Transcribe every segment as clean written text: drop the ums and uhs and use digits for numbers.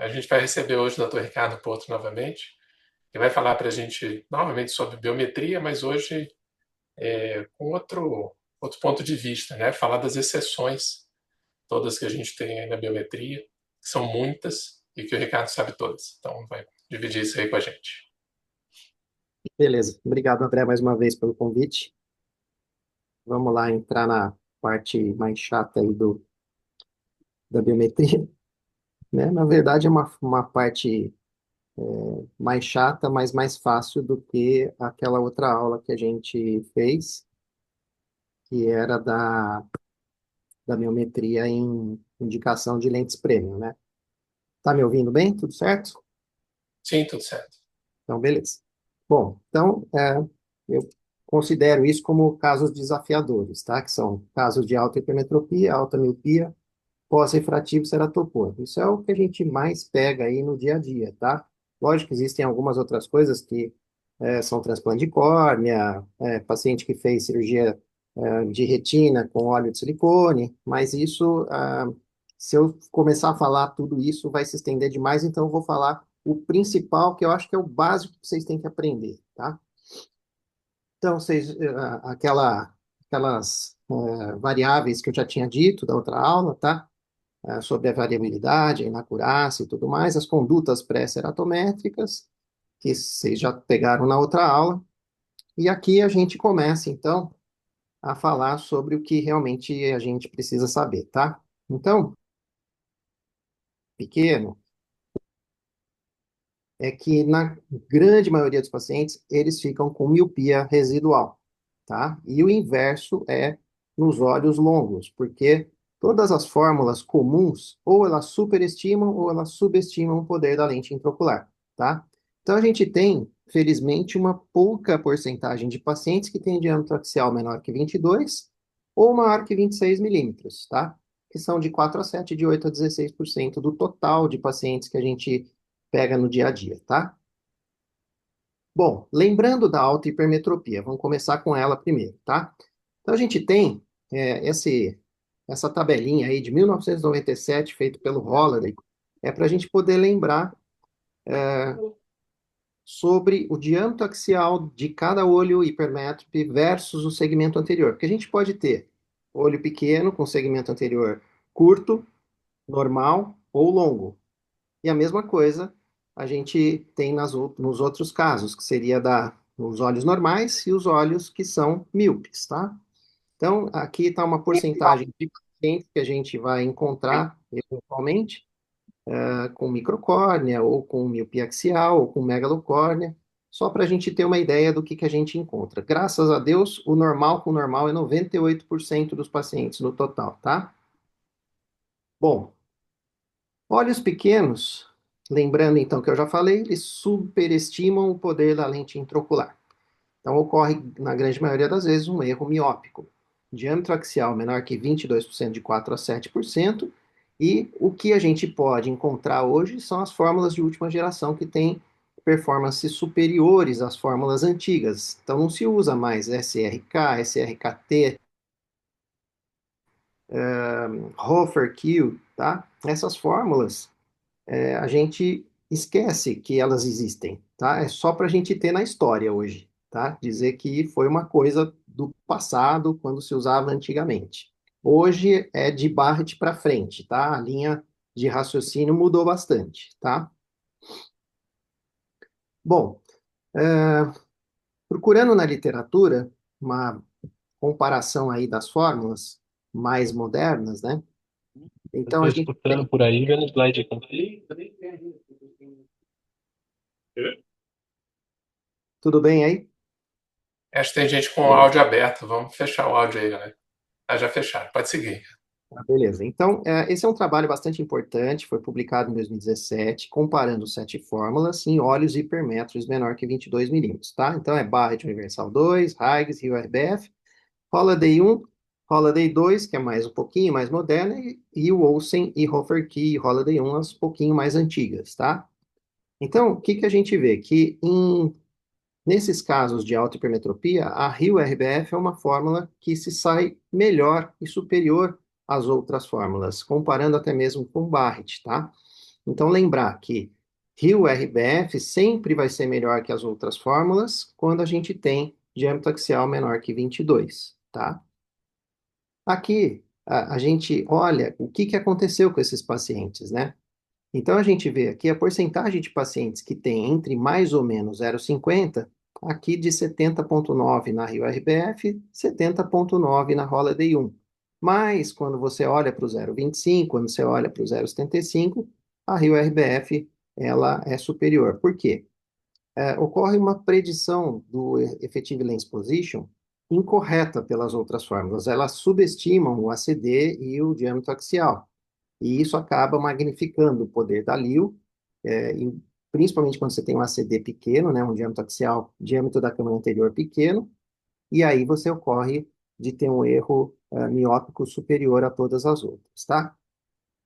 A gente vai receber hoje o Dr. Ricardo Porto novamente, que vai falar para a gente novamente sobre biometria, mas hoje com outro ponto de vista, né? Falar das exceções, todas que a gente tem aí na biometria, que são muitas e que o Ricardo sabe todas. Então, vai dividir isso aí com a gente. Beleza. Obrigado, André, mais uma vez pelo convite. Vamos lá entrar na parte mais chata aí da biometria, né? Na verdade, é uma parte mais chata, mas mais fácil do que aquela outra aula que a gente fez, que era da biometria em indicação de lentes premium, né? Tá me ouvindo bem? Tudo certo? Sim, tudo certo. Então, beleza. Bom, então, eu considero isso como casos desafiadores, tá? Que são casos de alta hipermetropia, alta miopia, pós-refrativo ceratopor. Isso é o que a gente mais pega aí no dia a dia, tá? Lógico que existem algumas outras coisas que são transplante de córnea, paciente que fez cirurgia de retina com óleo de silicone, mas isso, se eu começar a falar tudo isso, vai se estender demais, então eu vou falar o principal, que eu acho que é o básico que vocês têm que aprender, tá? Então, aquelas variáveis que eu já tinha dito da outra aula, tá? Sobre a variabilidade, a inacurácia e tudo mais, as condutas pré-ceratométricas, que vocês já pegaram na outra aula. E aqui a gente começa, então, a falar sobre o que realmente a gente precisa saber, tá? Então, pequeno, é que na grande maioria dos pacientes, eles ficam com miopia residual, tá? E o inverso é nos olhos longos, porque todas as fórmulas comuns, ou elas superestimam ou elas subestimam o poder da lente intraocular, tá? Então, a gente tem, felizmente, uma pouca porcentagem de pacientes que têm diâmetro axial menor que 22 ou maior que 26 milímetros, tá? Que são de 4 a 7, de 8 a 16% do total de pacientes que a gente pega no dia a dia, tá? Bom, lembrando da alta hipermetropia, vamos começar com ela primeiro, tá? Então a gente tem essa tabelinha aí de 1997, feito pelo Holliday, para a gente poder lembrar sobre o diâmetro axial de cada olho hipermétrope versus o segmento anterior. Porque a gente pode ter olho pequeno com segmento anterior curto, normal ou longo. E a mesma coisa a gente tem nos outros casos, que seria os olhos normais e os olhos que são míopes, tá? Então, aqui está uma porcentagem de pacientes que a gente vai encontrar eventualmente com microcórnea, ou com miopia axial, ou com megalocórnea, só para a gente ter uma ideia do que a gente encontra. Graças a Deus, o normal com normal é 98% dos pacientes no total, tá? Bom, olhos pequenos, lembrando então que eu já falei, eles superestimam o poder da lente intraocular. Então ocorre, na grande maioria das vezes, um erro miópico. Diâmetro axial menor que 22%, de 4 a 7%, e o que a gente pode encontrar hoje são as fórmulas de última geração que têm performances superiores às fórmulas antigas. Então não se usa mais SRK, SRKT, Hofer Q, tá? Essas fórmulas a gente esquece que elas existem, tá? É só para a gente ter na história hoje, tá? Dizer que foi uma coisa do passado, quando se usava antigamente. Hoje é de Barrett para frente, tá? A linha de raciocínio mudou bastante, tá? Bom, procurando na literatura uma comparação aí das fórmulas mais modernas, né? Eu Então tô a gente escutando tem. por aí, vendo slide aqui. Tudo bem aí? Acho que tem gente com o Beleza. áudio aberto. Vamos fechar o áudio aí, galera. Ah, já fecharam. Pode seguir. Ah, beleza. Então, esse é um trabalho bastante importante, foi publicado em 2017, comparando 7 fórmulas em óleos hipermétros menor que 22 milímetros, tá? Então, é Barrett Universal 2, Higgs, RBF, Holiday 1, Holiday 2, que é mais um pouquinho mais moderna, e o Olsen e Hofer Key, Holiday 1, as um pouquinho mais antigas, tá? Então, o que que a gente vê? Que nesses casos de alta hipermetropia, a RIO-RBF é uma fórmula que se sai melhor e superior às outras fórmulas, comparando até mesmo com Barrett, tá? Então, lembrar que RIO-RBF sempre vai ser melhor que as outras fórmulas quando a gente tem diâmetro axial menor que 22, tá? Aqui, a gente olha o que aconteceu com esses pacientes, né? Então, a gente vê aqui a porcentagem de pacientes que tem entre mais ou menos 0,50, aqui de 70,9 na RIO-RBF, 70,9 na Holiday 1. Mas, quando você olha para o 0,25, quando você olha para o 0,75, a RIO-RBF, ela é superior. Por quê? Ocorre uma predição do Effective Lens Position incorreta pelas outras fórmulas. Elas subestimam o ACD e o diâmetro axial. E isso acaba magnificando o poder da LIO, principalmente quando você tem um ACD pequeno, né, um diâmetro axial, diâmetro da câmara anterior pequeno, e aí você ocorre de ter um erro miópico superior a todas as outras, tá?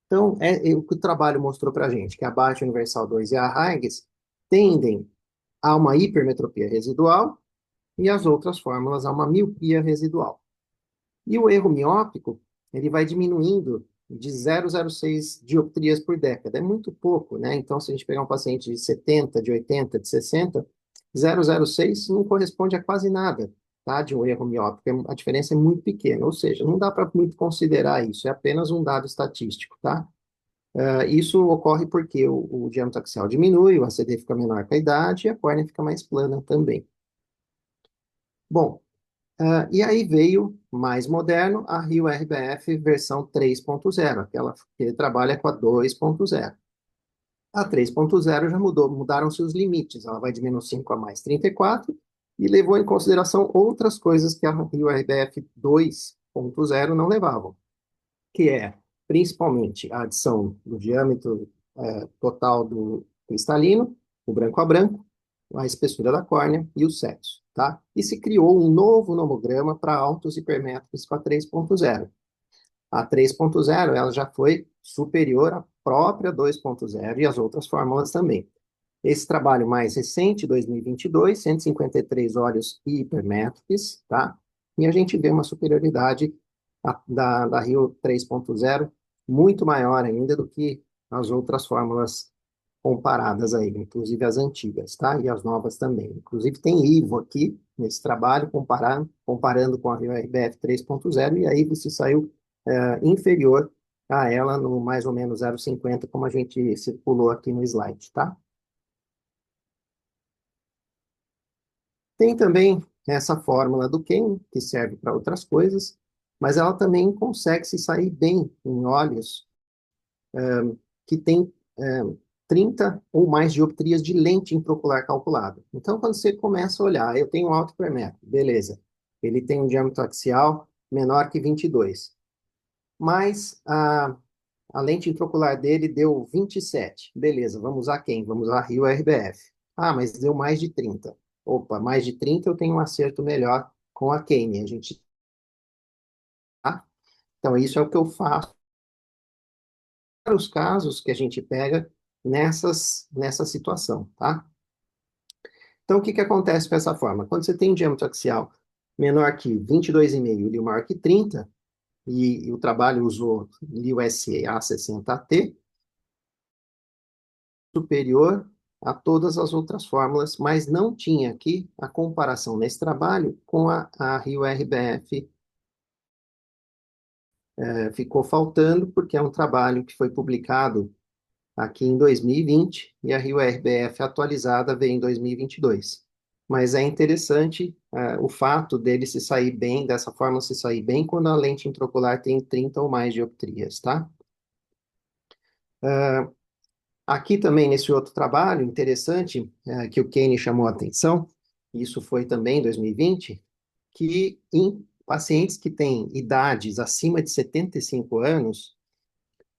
Então, é o que o trabalho mostrou para a gente, que a Baixa Universal 2 e a Huygens tendem a uma hipermetropia residual e as outras fórmulas a uma miopia residual. E o erro miópico, ele vai diminuindo de 0,06 dioptrias por década. É muito pouco, né? Então, se a gente pegar um paciente de 70, de 80, de 60, 0,06 não corresponde a quase nada, tá? De um erro miópico. A diferença é muito pequena, ou seja, não dá para muito considerar isso, é apenas um dado estatístico, tá? Isso ocorre porque o diâmetro axial diminui, o ACD fica menor com a idade e a córnea fica mais plana também. Bom, e aí veio, mais moderno, a Rio-RBF versão 3.0, aquela que trabalha com a 2.0. A 3.0 já mudaram-se os limites, ela vai de menos 5 a mais 34, e levou em consideração outras coisas que a Rio-RBF 2.0 não levavam, que é, principalmente, a adição do diâmetro total do cristalino, o branco a branco, a espessura da córnea e o sexo, tá? E se criou um novo nomograma para altos hipermétropes com a 3.0. A 3.0, ela já foi superior à própria 2.0 e às outras fórmulas também. Esse trabalho mais recente, 2022, 153 olhos hipermétropes, tá? E a gente vê uma superioridade da Rio 3.0 muito maior ainda do que as outras fórmulas comparadas aí, inclusive as antigas, tá? E as novas também. Inclusive tem IVO aqui nesse trabalho comparando com a RBF 3.0 e aí você saiu inferior a ela no mais ou menos 0,50, como a gente circulou aqui no slide, tá? Tem também essa fórmula do Ken, que serve para outras coisas, mas ela também consegue se sair bem em óleos que tem 30 ou mais dioptrias de lente intraocular calculada. Então, quando você começa a olhar, eu tenho um alto hipermétropes, beleza. Ele tem um diâmetro axial menor que 22, mas a lente intraocular dele deu 27. Beleza, vamos usar quem? Vamos usar Rio RBF. Ah, mas deu mais de 30. Opa, mais de 30 eu tenho um acerto melhor com a Kane. A gente, tá? Então, isso é o que eu faço para os casos que a gente pega nessa situação, tá? Então, o que acontece com essa forma? Quando você tem um diâmetro axial menor que 22,5 e maior que 30, e o trabalho usou LIO-SA 60T, superior a todas as outras fórmulas, mas não tinha aqui a comparação nesse trabalho com a Rio-RBF. Ficou faltando porque é um trabalho que foi publicado aqui em 2020 e a Rio-RBF atualizada veio em 2022. Mas é interessante o fato dele se sair bem, dessa forma se sair bem, quando a lente intraocular tem 30 ou mais dioptrias, tá? Aqui também, nesse outro trabalho interessante, que o Kane chamou a atenção, isso foi também em 2020, que em pacientes que têm idades acima de 75 anos,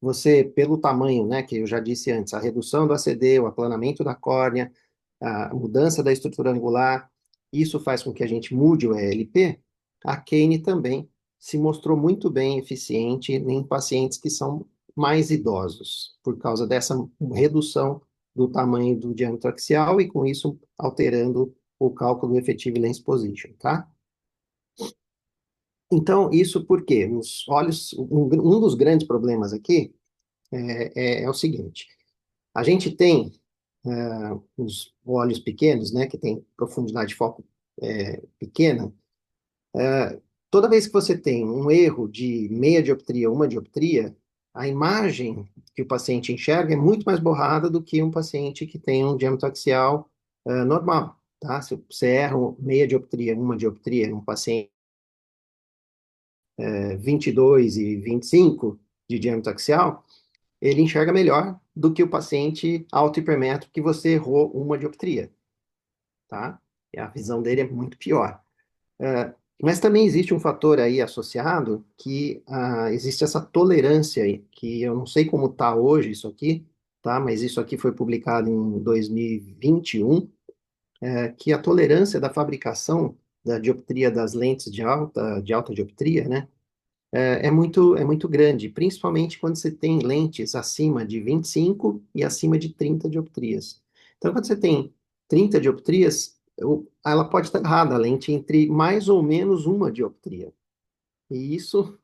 você, pelo tamanho, né, que eu já disse antes, a redução do ACD, o aplanamento da córnea, a mudança da estrutura angular, isso faz com que a gente mude o ELP, a Kane também se mostrou muito bem eficiente em pacientes que são mais idosos, por causa dessa redução do tamanho do diâmetro axial e com isso alterando o cálculo do Effective Lens Position, tá? Então, isso porque os olhos, um dos grandes problemas aqui é o seguinte, A gente tem os olhos pequenos, né, que tem profundidade de foco pequena. Toda vez que você tem um erro de meia dioptria, uma dioptria, a imagem que o paciente enxerga é muito mais borrada do que um paciente que tem um diâmetro axial normal, tá? Se você erra meia dioptria, uma dioptria, um paciente 22 e 25 de diâmetro axial, ele enxerga melhor do que o paciente alto hipermétrope que você errou uma dioptria, tá? E a visão dele é muito pior. Mas também existe um fator aí associado que existe essa tolerância aí, que eu não sei como está hoje isso aqui, tá? Mas isso aqui foi publicado em 2021, que a tolerância da fabricação da dioptria das lentes de alta dioptria, né? É muito grande, principalmente quando você tem lentes acima de 25 e acima de 30 dioptrias. Então, quando você tem 30 dioptrias, ela pode estar errada, a lente entre mais ou menos uma dioptria. E isso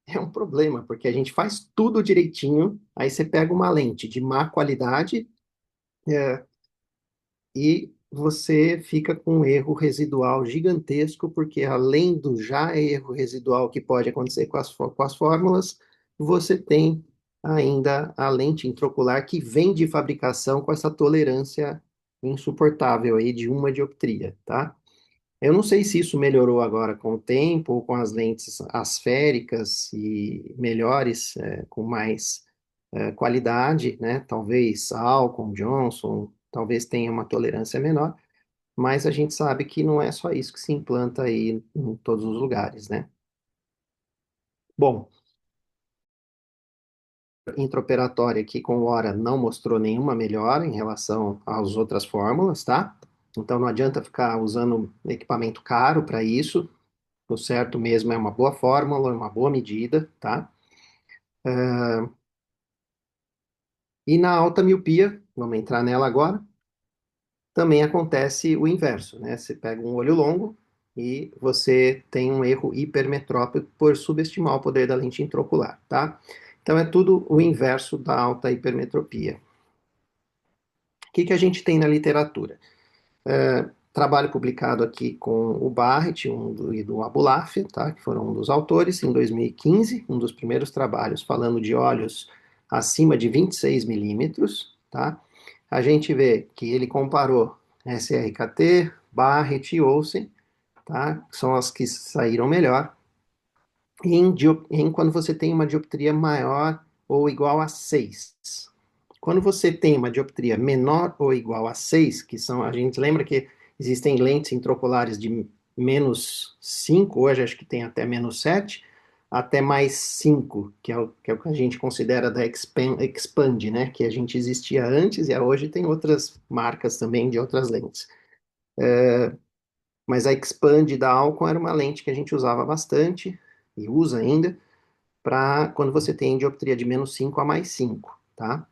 é um problema, porque a gente faz tudo direitinho, aí você pega uma lente de má qualidade, é, e você fica com um erro residual gigantesco, porque além do já erro residual que pode acontecer com as fórmulas, você tem ainda a lente intraocular que vem de fabricação com essa tolerância insuportável aí de uma dioptria, tá? Eu não sei se isso melhorou agora com o tempo, ou com as lentes asféricas e melhores, com mais qualidade, né? Talvez Alcon, Johnson, talvez tenha uma tolerância menor, mas a gente sabe que não é só isso que se implanta aí em todos os lugares, né? Bom, intraoperatória aqui com o Ora não mostrou nenhuma melhora em relação às outras fórmulas, tá? Então não adianta ficar usando equipamento caro para isso. O certo mesmo é uma boa fórmula, uma boa medida, tá? E na alta miopia, vamos entrar nela agora, também acontece o inverso, né? Você pega um olho longo e você tem um erro hipermetrópico por subestimar o poder da lente intraocular, tá? Então é tudo o inverso da alta hipermetropia. O que que a gente tem na literatura? Trabalho publicado aqui com o Barrett e do Abulaf, tá? Que foram um dos autores, em 2015, um dos primeiros trabalhos falando de olhos acima de 26 milímetros, tá? A gente vê que ele comparou SRKT, Barrett e Olsen, tá? São as que saíram melhor, em quando você tem uma dioptria maior ou igual a 6. Quando você tem uma dioptria menor ou igual a 6, que são, a gente lembra que existem lentes intraoculares de menos 5, hoje acho que tem até menos 7, até mais 5, que é o que a gente considera da Expand, né? Que a gente existia antes e hoje tem outras marcas também de outras lentes. Mas a Expand da Alcon era uma lente que a gente usava bastante e usa ainda para quando você tem dioptria de menos 5 a mais 5, tá?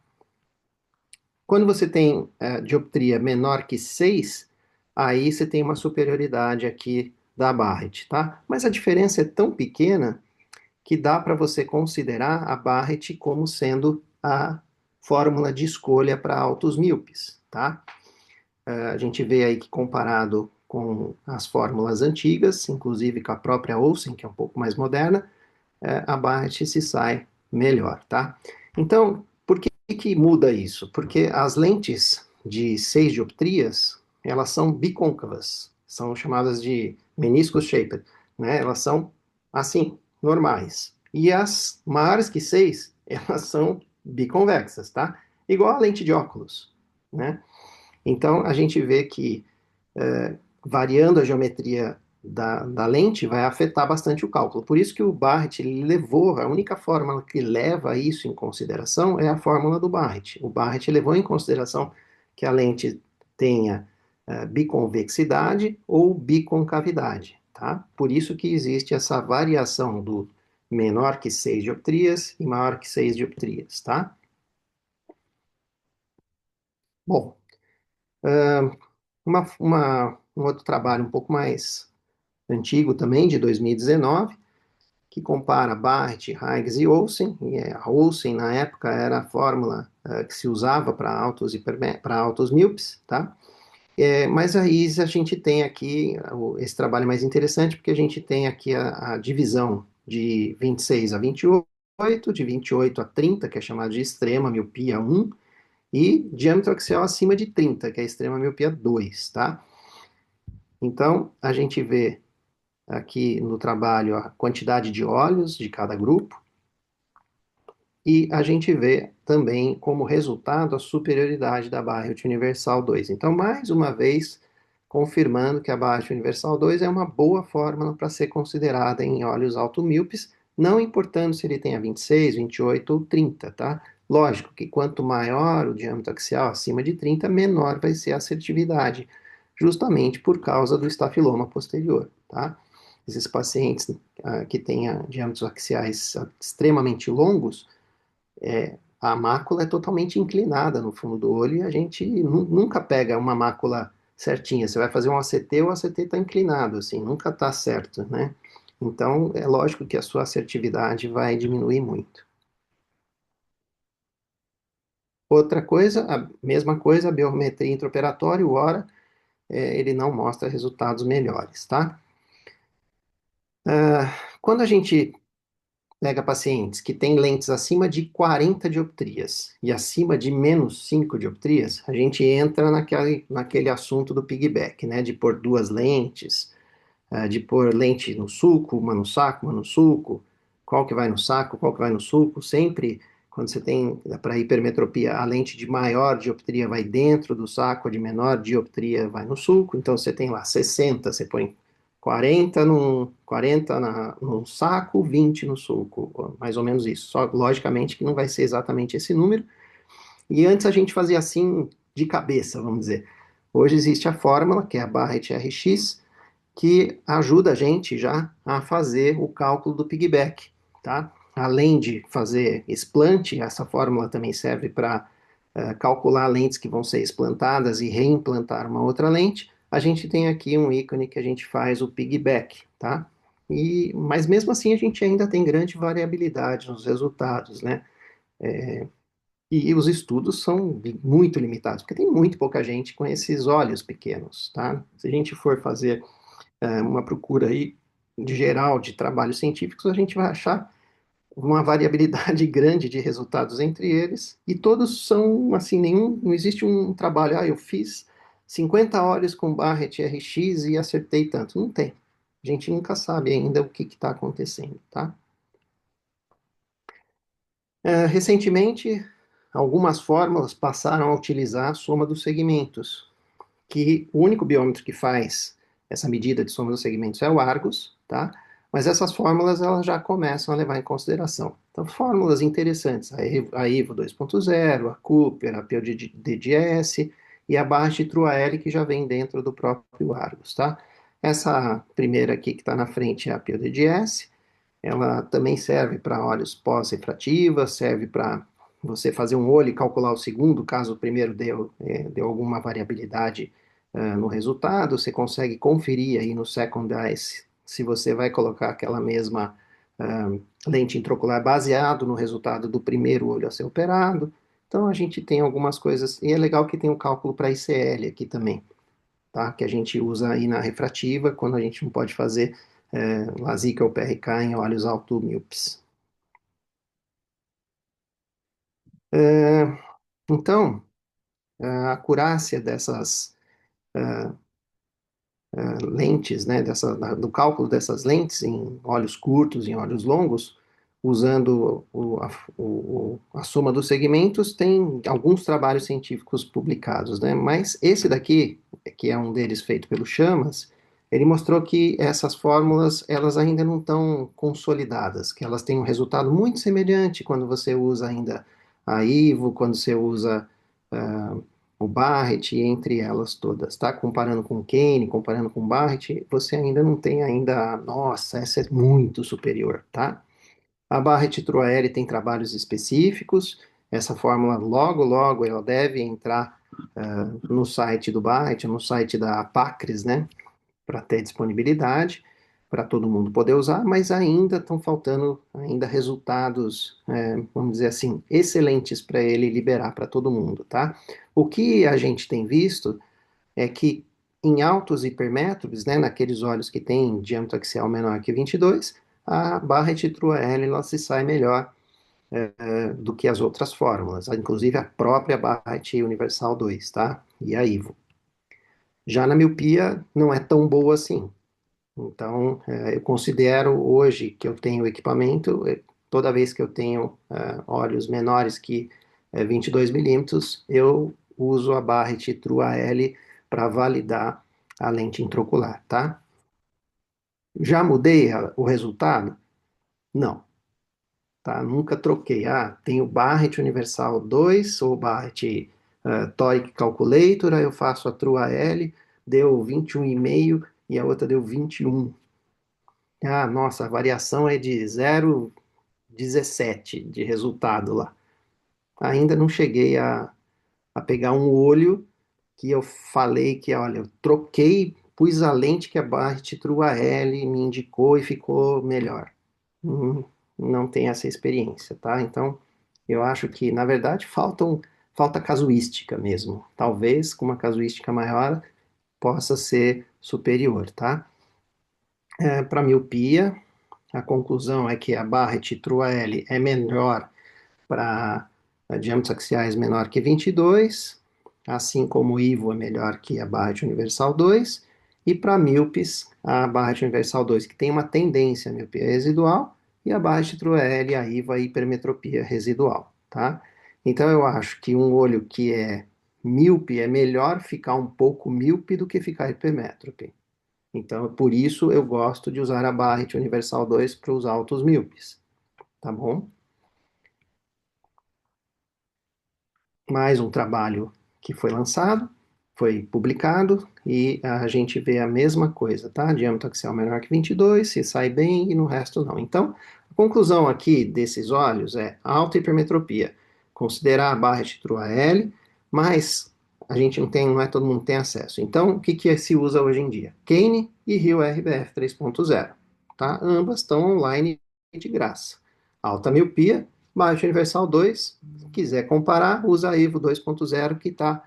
Quando você tem dioptria menor que 6, aí você tem uma superioridade aqui da Barrett, tá? Mas a diferença é tão pequena que dá para você considerar a Barrett como sendo a fórmula de escolha para altos míopes, tá? A gente vê aí que comparado com as fórmulas antigas, inclusive com a própria Olsen, que é um pouco mais moderna, a Barrett se sai melhor, tá? Então, por que muda isso? Porque as lentes de 6 dioptrias, elas são bicôncavas, são chamadas de meniscus shaped, né? Elas são, assim, normais. E as maiores que 6, elas são biconvexas, tá? Igual a lente de óculos, né? Então, a gente vê que variando a geometria da lente vai afetar bastante o cálculo. Por isso que o Barrett ele levou, a única fórmula que leva isso em consideração é a fórmula do Barrett. O Barrett levou em consideração que a lente tenha biconvexidade ou biconcavidade, tá? Por isso que existe essa variação do menor que 6 dioptrias e maior que 6 dioptrias, tá? Bom, um outro trabalho um pouco mais antigo também, de 2019, que compara Barrett, Higgs e Olsen, e a Olsen na época era a fórmula que se usava para autos míopes, tá? Mas aí a gente tem aqui esse trabalho mais interessante, porque a gente tem aqui a divisão de 26 a 28, de 28 a 30, que é chamada de extrema miopia 1, e diâmetro axial acima de 30, que é a extrema miopia 2, tá? Então, a gente vê aqui no trabalho a quantidade de olhos de cada grupo, e a gente vê também como resultado a superioridade da Barrett Universal 2. Então, mais uma vez, confirmando que a Barrett Universal 2 é uma boa fórmula para ser considerada em olhos automíopes, não importando se ele tenha 26, 28 ou 30, tá? Lógico que quanto maior o diâmetro axial, acima de 30, menor vai ser a assertividade, justamente por causa do estafiloma posterior, tá? Esses pacientes que têm diâmetros axiais extremamente longos, a mácula é totalmente inclinada no fundo do olho e a gente nunca pega uma mácula certinha. Você vai fazer um ACT, o ACT está inclinado, assim, nunca está certo, né? Então, é lógico que a sua assertividade vai diminuir muito. Outra coisa, a mesma coisa, a biometria intraoperatória, o HORA, ele não mostra resultados melhores, tá? Quando a gente pega pacientes que têm lentes acima de 40 dioptrias e acima de menos 5 dioptrias, a gente entra naquele assunto do piggyback, né? De pôr duas lentes, de pôr lente no sulco, uma no saco, uma no sulco, qual que vai no saco, qual que vai no sulco. Sempre, quando você tem para hipermetropia, a lente de maior dioptria vai dentro do saco, a de menor dioptria vai no sulco. Então você tem lá 60, você põe 40 num saco, 20 no sulco, mais ou menos isso. Só, logicamente, que não vai ser exatamente esse número. E antes a gente fazia assim de cabeça, vamos dizer. Hoje existe a fórmula, que é a Barrett RX, que ajuda a gente já a fazer o cálculo do piggyback, tá? Além de fazer explante, essa fórmula também serve para calcular lentes que vão ser explantadas e reimplantar uma outra lente. A gente tem aqui um ícone que a gente faz o piggyback, tá? Mas mesmo assim a gente ainda tem grande variabilidade nos resultados, né? E os estudos são muito limitados, porque tem muito pouca gente com esses olhos pequenos, tá? Se a gente for fazer uma procura aí de geral de trabalhos científicos, a gente vai achar uma variabilidade grande de resultados entre eles, e todos são, assim, não existe um trabalho, eu fiz 50 olhos com Barrett RX e acertei tanto. Não tem. A gente nunca sabe ainda o que está acontecendo, tá? Recentemente, algumas fórmulas passaram a utilizar a soma dos segmentos, que o único biômetro que faz essa medida de soma dos segmentos é o Argus, tá? Mas essas fórmulas elas já começam a levar em consideração. Então, fórmulas interessantes, a IVO 2.0, a Cooper, a PODDS e a barra de Truaelli, que já vem dentro do próprio Argus, tá? Essa primeira aqui que está na frente é a PODDS, ela também serve para olhos pós-refrativa, serve para você fazer um olho e calcular o segundo, caso o primeiro deu alguma variabilidade no resultado. Você consegue conferir aí no Second Eyes se você vai colocar aquela mesma lente intraocular baseado no resultado do primeiro olho a ser operado. Então a gente tem algumas coisas, e é legal que tem o cálculo para ICL aqui também, tá? Que a gente usa aí na refrativa, quando a gente não pode fazer LASIK ou PRK em olhos automíopes. Então, a acurácia dessas lentes, né, do cálculo dessas lentes em olhos curtos, em olhos longos, usando a soma dos segmentos, tem alguns trabalhos científicos publicados, né? Mas esse daqui, que é um deles feito pelo Chamas, ele mostrou que essas fórmulas, elas ainda não estão consolidadas, que elas têm um resultado muito semelhante quando você usa ainda a IVO, quando você usa o Barrett, entre elas todas, tá? Comparando com o Kane, comparando com o Barrett, você ainda não tem ainda, nossa, essa é muito superior, tá? A Barrett Truaeri tem trabalhos específicos, essa fórmula logo, logo ela deve entrar no site do Barrett, no site da Pacres, né, para ter disponibilidade. para todo mundo poder usar, mas ainda estão faltando ainda resultados, vamos dizer assim, excelentes para ele liberar para todo mundo, tá? O que a gente tem visto é que em altos hipermétropes, né, naqueles olhos que têm diâmetro axial menor que 22, a Barrett True L ela se sai melhor do que as outras fórmulas, inclusive a própria Barrett Universal 2, tá? E a Ivo. Já na miopia não é tão boa assim. Então, eu considero hoje que eu tenho equipamento, toda vez que eu tenho olhos menores que 22 milímetros, eu uso a Barrett True AL para validar a lente intraocular, tá? Já mudei o resultado? Não, tá? Nunca troquei. Ah, tenho Barrett Universal 2 ou Barrett Toric Calculator, aí eu faço a True AL, deu 21,5 e a outra deu 21. Ah, nossa, a variação é de 0,17 de resultado lá. Ainda não cheguei a pegar um olho que eu falei que, olha, eu troquei, pus a lente que a Barrett True AL me indicou e ficou melhor. Não tem essa experiência, tá? Então, eu acho que, na verdade, falta casuística mesmo. Talvez com uma casuística maior possa ser superior, tá? Para miopia, a conclusão é que a Barrett True AL é melhor para diâmetros axiais menor que 22, assim como o Ivo é melhor que a Barrett Universal 2, e para míopes, a Barrett Universal 2, que tem uma tendência à miopia residual, e a Barrett True AL, a Ivo, a hipermetropia residual, tá? Então eu acho que um olho que é míope é melhor ficar um pouco míope do que ficar hipermétrope. Então, por isso eu gosto de usar a Barrett Universal 2 para os altos míopes, tá bom? Mais um trabalho que foi lançado, foi publicado, e a gente vê a mesma coisa, tá? Diâmetro axial menor que 22, se sai bem e no resto não. Então, a conclusão aqui desses olhos é alta hipermetropia, considerar a Barrett True AL, mas a gente não tem, não é todo mundo tem acesso. Então, o que que se usa hoje em dia? Kane e Rio RBF 3.0, tá? Ambas estão online de graça. Alta miopia, Barrett Universal 2, se quiser comparar, usa a Evo 2.0 que está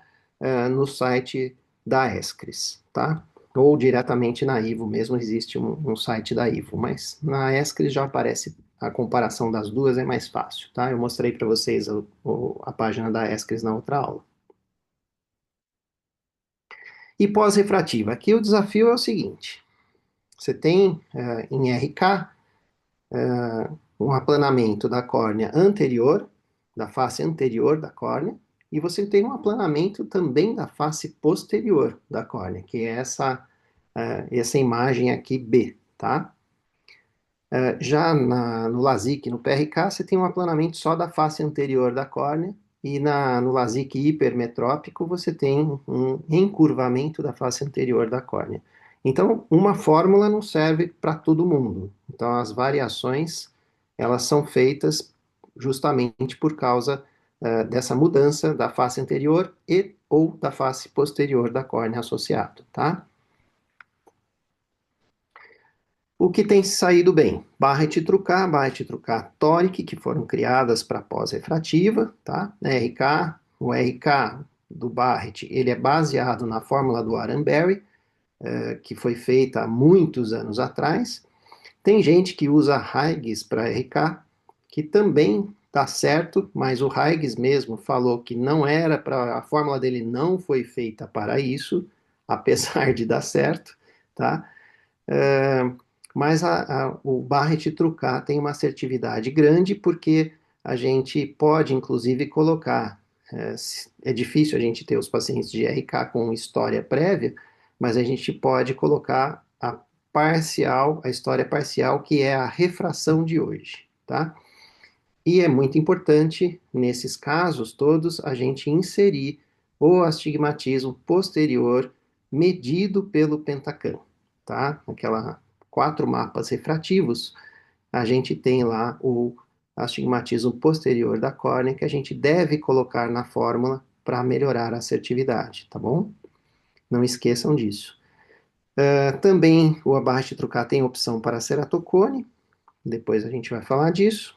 no site da Escris, tá? Ou diretamente na Ivo mesmo, existe um site da Ivo, mas na Escris já aparece a comparação das duas, é mais fácil, tá? Eu mostrei para vocês a página da Escris na outra aula. E pós-refrativa, aqui o desafio é o seguinte, você tem em RK um aplanamento da córnea anterior, da face anterior da córnea, e você tem um aplanamento também da face posterior da córnea, que é essa imagem aqui B, tá? Já no LASIK, no PRK, você tem um aplanamento só da face anterior da córnea, e no LASIK hipermetrópico você tem um encurvamento da face anterior da córnea. Então, uma fórmula não serve para todo mundo. Então, as variações, elas são feitas justamente por causa dessa mudança da face anterior e ou da face posterior da córnea associado, tá? O que tem saído bem? Barrett Trucar Toric, que foram criadas para pós-refrativa, tá? RK, o RK do Barrett, ele é baseado na fórmula do Arenberry, que foi feita há muitos anos atrás. Tem gente que usa Huygens para RK, que também dá certo, mas o Huygens mesmo falou que não era para, a fórmula dele não foi feita para isso, apesar de dar certo, tá? É, mas o Barrett Trucar tem uma assertividade grande porque a gente pode, inclusive, colocar. É difícil a gente ter os pacientes de RK com história prévia, mas a gente pode colocar a história parcial, que é a refração de hoje, tá? E é muito importante, nesses casos todos, a gente inserir o astigmatismo posterior medido pelo Pentacam, tá? Aquela 4 mapas refrativos, a gente tem lá o astigmatismo posterior da córnea que a gente deve colocar na fórmula para melhorar a assertividade, tá bom? Não esqueçam disso. Também o abarrete trucar tem opção para ceratocone, depois a gente vai falar disso.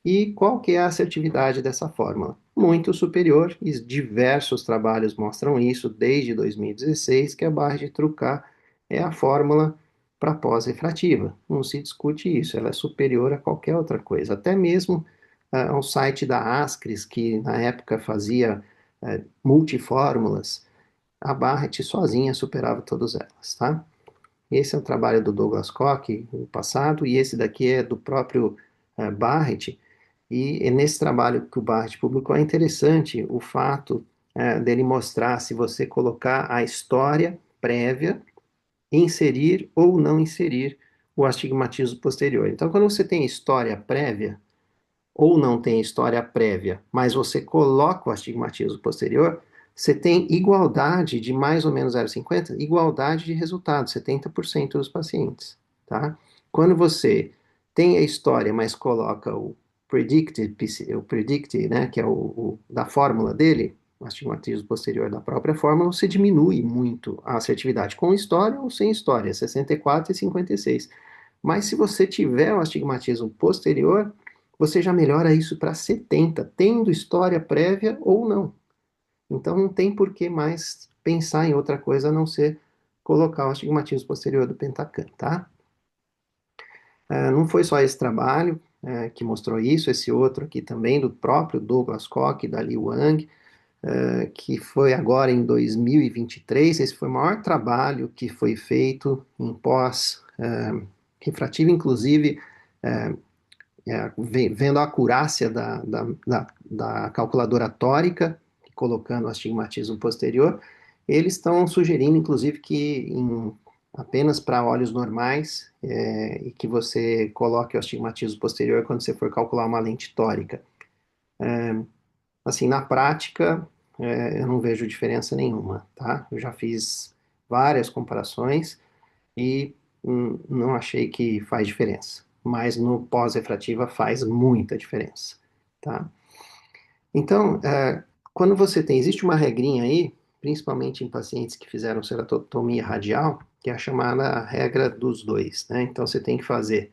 E qual que é a assertividade dessa fórmula? Muito superior, e diversos trabalhos mostram isso desde 2016, que a barra de Trucar é a fórmula para pós-refrativa. Não se discute isso, ela é superior a qualquer outra coisa. Até mesmo ao site da Ascris, que na época fazia multifórmulas, a Barrett sozinha superava todas elas, tá? Esse é o trabalho do Douglas Koch, no passado, e esse daqui é do próprio Barrett, e nesse trabalho que o Barrett publicou é interessante o fato dele mostrar se você colocar a história prévia, inserir ou não inserir o astigmatismo posterior. Então, quando você tem história prévia, ou não tem história prévia, mas você coloca o astigmatismo posterior, você tem igualdade de mais ou menos 0,50, igualdade de resultado, 70% dos pacientes, tá? Quando você tem a história, mas coloca o predicted, né, que é o da fórmula dele, o astigmatismo posterior da própria fórmula, você diminui muito a assertividade, com história ou sem história, 64 e 56. Mas se você tiver o astigmatismo posterior, você já melhora isso para 70, tendo história prévia ou não. Então não tem por que mais pensar em outra coisa a não ser colocar o astigmatismo posterior do Pentacan, tá? Não foi só esse trabalho que mostrou isso, esse outro aqui também, do próprio Douglas Koch, da Li Wang, que foi agora em 2023. Esse foi o maior trabalho que foi feito em pós-refrativo, inclusive vendo a acurácia da calculadora tórica, colocando o astigmatismo posterior, eles estão sugerindo, inclusive, que apenas para olhos normais, e que você coloque o astigmatismo posterior quando você for calcular uma lente tórica. Assim, na prática, eu não vejo diferença nenhuma, tá? Eu já fiz várias comparações e não achei que faz diferença. Mas no pós-refrativa faz muita diferença, tá? Então, quando existe uma regrinha aí, principalmente em pacientes que fizeram ceratotomia radial, que é a chamada regra dos dois, né? Então, você tem que fazer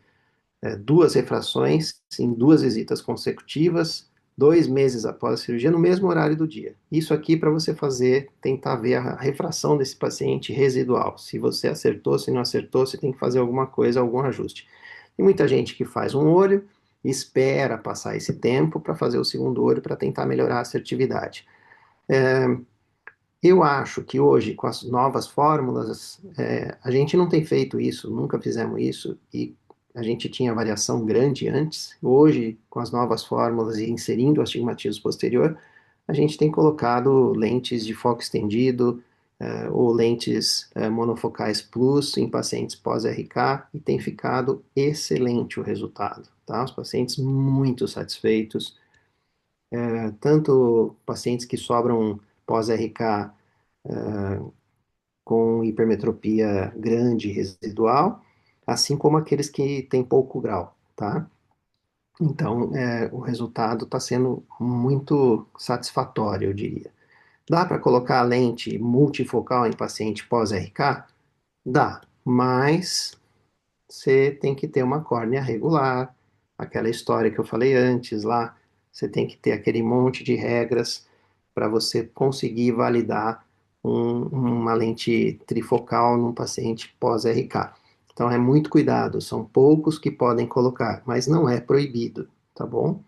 duas refrações em duas visitas consecutivas, 2 meses após a cirurgia, no mesmo horário do dia. Isso aqui para você tentar ver a refração desse paciente residual. Se você acertou, se não acertou, você tem que fazer alguma coisa, algum ajuste. Tem muita gente que faz um olho, espera passar esse tempo para fazer o segundo olho para tentar melhorar a assertividade. Eu acho que hoje, com as novas fórmulas, a gente não tem feito isso, nunca fizemos isso, e a gente tinha variação grande antes. Hoje, com as novas fórmulas e inserindo o astigmatismo posterior, a gente tem colocado lentes de foco estendido, ou lentes monofocais plus em pacientes pós-RK, e tem ficado excelente o resultado, tá? Os pacientes muito satisfeitos, tanto pacientes que sobram pós-RK com hipermetropia grande residual, assim como aqueles que têm pouco grau, tá? Então, o resultado está sendo muito satisfatório, eu diria. Dá para colocar lente multifocal em paciente pós-RK? Dá, mas você tem que ter uma córnea regular, aquela história que eu falei antes lá, você tem que ter aquele monte de regras para você conseguir validar uma lente trifocal num paciente pós-RK. Então é muito cuidado, são poucos que podem colocar, mas não é proibido, tá bom?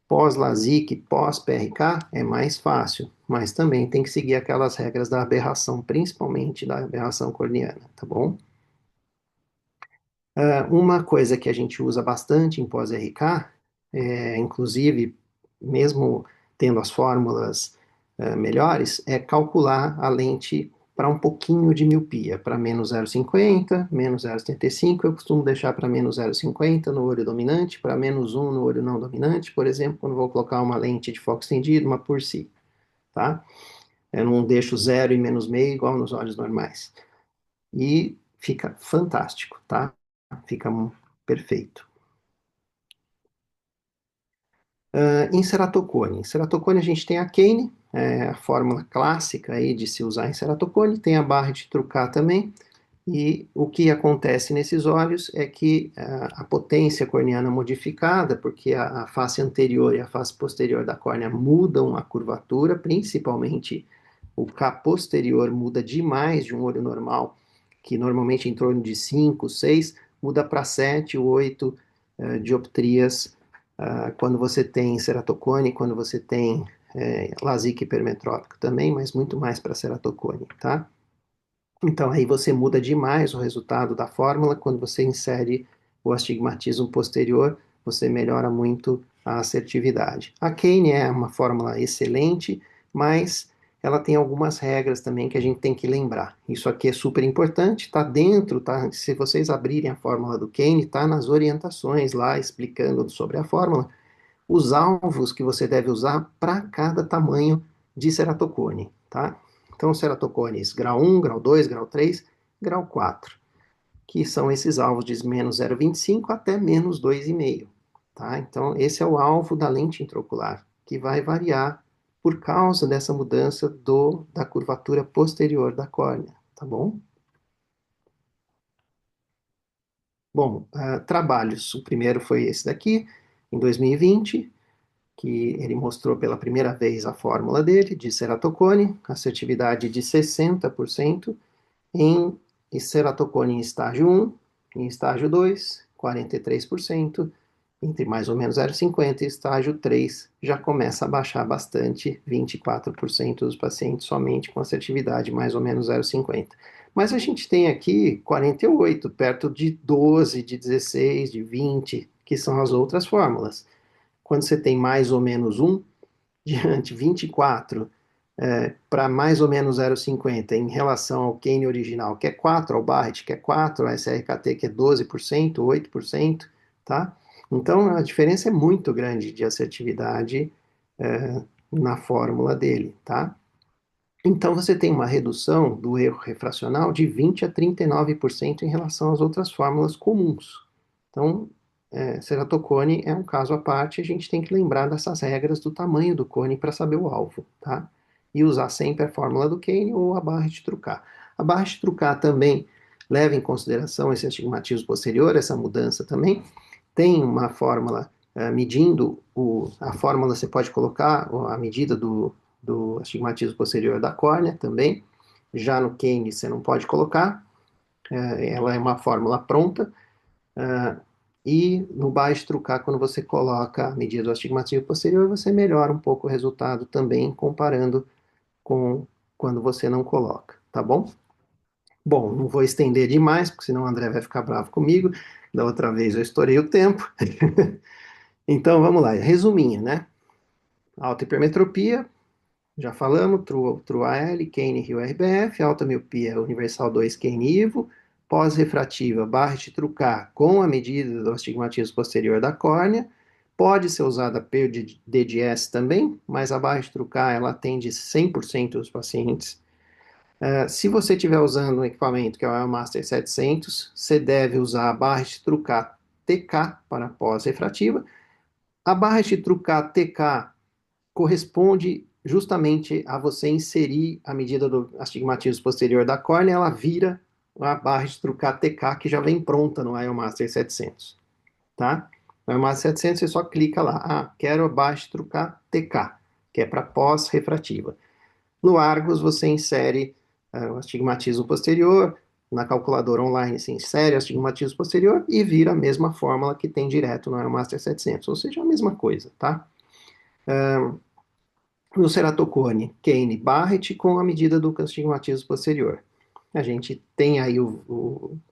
Pós-LASIK, pós-PRK é mais fácil, mas também tem que seguir aquelas regras da aberração, principalmente da aberração corneana, tá bom? Uma coisa que a gente usa bastante em pós-RK, inclusive, mesmo tendo as fórmulas melhores, é calcular a lente para um pouquinho de miopia, para menos 0,50, menos 0,75, eu costumo deixar para menos 0,50 no olho dominante, para menos 1 no olho não dominante, por exemplo, quando vou colocar uma lente de foco estendido, uma por si, tá? Eu não deixo 0 e menos meio igual nos olhos normais. E fica fantástico, tá? Fica perfeito. Em ceratocone. Em ceratocone a gente tem a Kane, a fórmula clássica aí de se usar em ceratocone, tem a barra de Trucat também, e o que acontece nesses olhos é que a potência corneana modificada, porque a face anterior e a face posterior da córnea mudam a curvatura, principalmente o K posterior muda demais de um olho normal, que normalmente é em torno de 5, 6, muda para 7, 8 dioptrias quando você tem ceratocone, quando você tem LASIK hipermetrópico também, mas muito mais para ceratocone, tá? Então, aí você muda demais o resultado da fórmula. Quando você insere o astigmatismo posterior, você melhora muito a assertividade. A Kane é uma fórmula excelente, mas ela tem algumas regras também que a gente tem que lembrar. Isso aqui é super importante, está dentro, tá? Se vocês abrirem a fórmula do Kane, está nas orientações lá explicando sobre a fórmula, os alvos que você deve usar para cada tamanho de ceratocone, tá? Então, ceratocones grau 1, grau 2, grau 3, grau 4, que são esses alvos de menos 0,25 até menos 2,5, tá? Então, esse é o alvo da lente intraocular, que vai variar por causa dessa mudança da curvatura posterior da córnea, tá bom? Bom, trabalhos. O primeiro foi esse daqui, em 2020, que ele mostrou pela primeira vez a fórmula dele, de ceratocone, assertividade de 60% em ceratocone em estágio 1, em estágio 2, 43%, entre mais ou menos 0,50 e estágio 3 já começa a baixar bastante, 24% dos pacientes somente com assertividade mais ou menos 0,50. Mas a gente tem aqui 48, perto de 12, de 16, de 20, que são as outras fórmulas. Quando você tem mais ou menos 1, diante 24 para mais ou menos 0,50 em relação ao Kane original, que é 4, ao Barrett, que é 4, ao SRKT, que é 12%, 8%, tá? Então, a diferença é muito grande de assertividade na fórmula dele, tá? Então, você tem uma redução do erro refracional de 20 a 39% em relação às outras fórmulas comuns. Então, ceratocone é um caso à parte, a gente tem que lembrar dessas regras do tamanho do cone para saber o alvo, tá? E usar sempre a fórmula do Kane ou a barra de Trucat. A barra de Trucat também leva em consideração esse astigmatismo posterior, essa mudança também. Tem uma fórmula medindo, a fórmula você pode colocar a medida do astigmatismo posterior da córnea também. Já no Kane você não pode colocar, ela é uma fórmula pronta. E no baixo trucar, quando você coloca a medida do astigmatismo posterior, você melhora um pouco o resultado também, comparando com quando você não coloca, tá bom? Bom, não vou estender demais, porque senão o André vai ficar bravo comigo. Da outra vez eu estourei o tempo. Então vamos lá, resuminho, né? Alta hipermetropia, já falamos, True AL, Kane Rio RBF, alta miopia Universal 2 Kane Ivo, pós-refrativa Barrett Trucar com a medida do astigmatismo posterior da córnea, pode ser usada pelo DDS também, mas a Barrett Trucar ela atende 100% dos pacientes. Se você estiver usando um equipamento que é o IOMaster 700, você deve usar a Barrett Trucar TK para pós-refrativa. A Barrett Trucar TK corresponde justamente a você inserir a medida do astigmatismo posterior da córnea, ela vira a barra de Trucat TK que já vem pronta no IOMaster 700, tá? No IOMaster 700 você só clica lá, quero a barra de Trucat TK, que é para pós-refrativa. No Argos você insere o astigmatismo posterior, na calculadora online se insere o astigmatismo posterior e vira a mesma fórmula que tem direto no IOMaster 700, ou seja, a mesma coisa, tá? No ceratocone, Kane Barrett com a medida do astigmatismo posterior. A gente tem aí